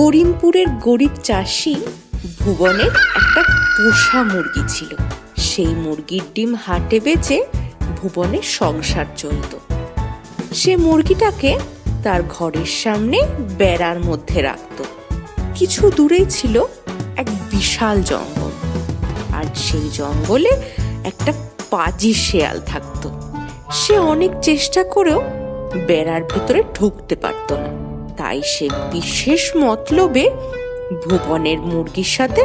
করিমপুরের গরিব চাষি ভুবনের একটা পোষা মুরগি ছিল। সেই মুরগির ডিম হাটে বেচে ভুবনের সংসার চলত। সে মুরগিটাকে তার ঘরের সামনে বেড়ার মধ্যে রাখত। কিছু দূরেই ছিল এক বিশাল জঙ্গল, আর সেই জঙ্গলে একটা পাজি শেয়াল থাকতো। সে অনেক চেষ্টা করেও বেড়ার ভিতরে ঢুকতে পারত না। তাই সে বিশেষ মতলবে ভুবনের মুরগির সাথে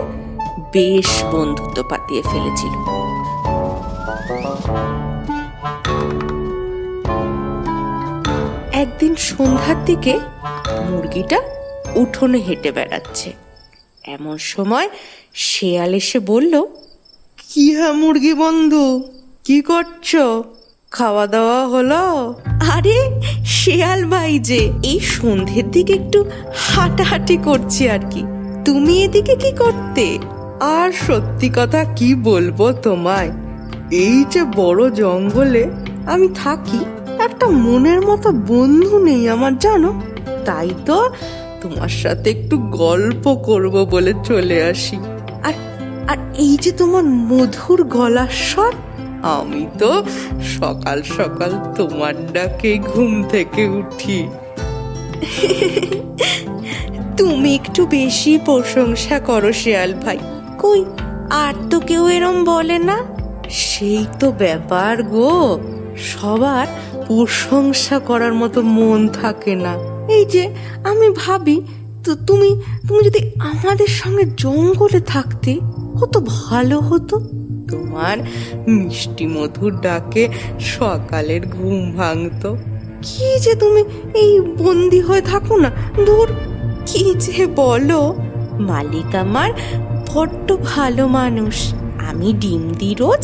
বেশ বন্ধুত্ব পাতিয়ে ফেলেছিল। একদিন সন্ধ্যার দিকে মুরগিটা উঠোনে হেঁটে বেড়াচ্ছে। এমন সময় শেয়াল এসে বলল, কি হ্যাঁ মুরগি বন্ধু, কি করছো? খাওয়া দাওয়া হলো? আরে শেয়াল ভাই যে, এই সন্ধ্যের দিকে একটু হাঁটাহাঁটি করছি আর কি। তুমি এদিকে কি করতে? আর সত্যি কথা কি বলবো তোমায়, এই যে বড় জঙ্গলে আমি থাকি, একটা মনের মতো বন্ধু নেই আমার, জানো। তাই তো তোমার সাথে একটু গল্প করব বলে চলে আসি। আর আর এই যে তোমার মধুর গলার স্বর, আমি তো সকাল সকাল তোমার ডাকে ঘুম থেকে উঠি। তুমি একটু বেশি প্রশংসা করো শেয়াল ভাই। কই, আর তো কেউ এরম বলে না। সেই তো ব্যাপার গো, সবার প্রশংসা করার মতো মন থাকে না। এই যে আমি ভাবি, তো তুমি যদি আমাদের সঙ্গে জঙ্গলে থাকতে কত ভালো হতো। তোমার মিষ্টি মধুর ডাকে সকালের ঘুম ভাঙতো। কি যে তুমি এই বন্দি হয়ে থাকো না, দূর। কি যে বলো, মালিক আমার বড্ড ভালো মানুষ। আমি ডিম দিই রোজ,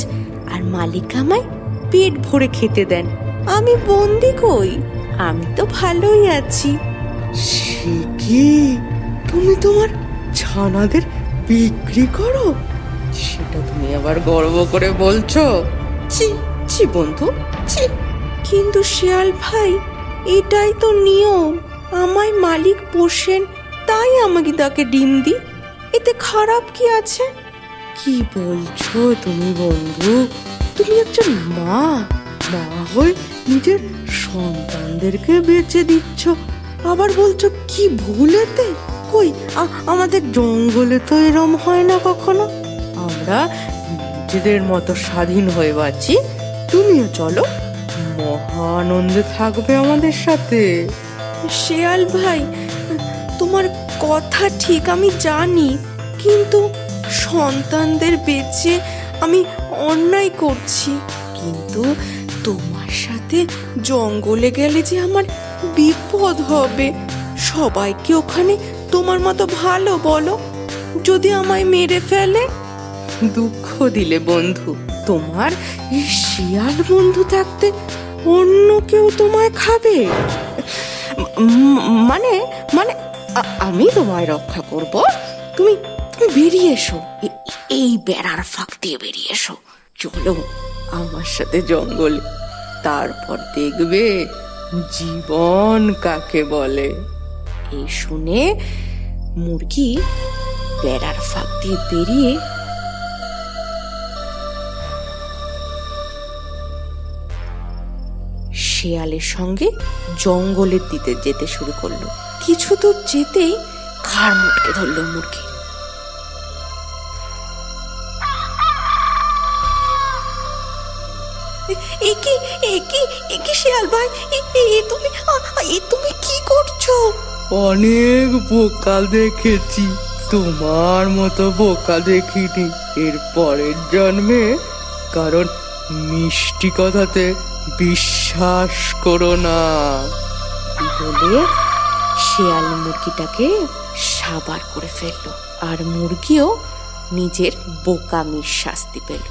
আর মালিক আমায় পেট ভরে খেতে দেন। আমি বন্দি কই, আমি তো ভালোই আছি। সে কি, তুমি তোমার ছানাদের বিক্রি করো? সেটা তুমি আবার গর্ব করে বলছো? ছি ছি বন্ধু, ছি। কিন্তু শেয়াল ভাই, এটাই তো নিয়ম। আমায় মালিক পোষেন, তাই আমাকে তাকে ডিম দিই। এতে খারাপ কি আছে? কি বলছো তুমি বন্ধু? তুমি একজন মা হয়ে নিজের সন্তানদেরকে বেঁচে দিচ্ছ, আবার বলছো কি ভুলেতে? কই, আমাদের জঙ্গলে তো এরম হয় না কখনো। আমরা নিজেদের মতো স্বাধীন হয়ে বাঁচি। তুমিও চলো, মহা আনন্দে থাকবে আমাদের সাথে। শেয়াল ভাই, তোমার কথা ঠিক, আমি জানি, কিন্তু সন্তানদের বেঁচে আমি অন্যায় করছি। কিন্তু তোমার সাথে জঙ্গলে গেলে যে আমার বিপদ হবে। সবাইকে ওখানে তোমার মতো ভালো বলো, যদি আমায় মেরে ফেলে। দুঃখ দিলে বন্ধু, তোমার এই শিয়াল বন্ধু থাকতে অন্য কেউ তোমায় খাবে? মানে মানে আমি তোমায় রক্ষা করব। তুমি তুমি বেরিয়ে এসো, এই বেড়ার ফাঁক দিয়ে বেরিয়ে এসো। চলো আমার সাথে জঙ্গলে, তারপর দেখবে জীবন কাকে বলে। এই শুনে মুরগি বেড়ার ফাঁক দিয়ে বেরিয়ে শেয়ালের সঙ্গে জঙ্গলের দিকে যেতে শুরু করলো। কিছু দূর যেতেই ঘাড় মুটকে ধরল মুরগি। একি শেয়াল ভাই, তুমি কি করছো? অনেক বোকা দেখেছি, তোমার মতো বোকা দেখিনি এর পরের জন্মে। কারণ মিষ্টি কথাতে বিশ্বাস করো না। বলে শেয়াল মুরগিটাকে সাবার করে ফেললো, আর মুরগিও নিজের বোকামির শাস্তি পেল।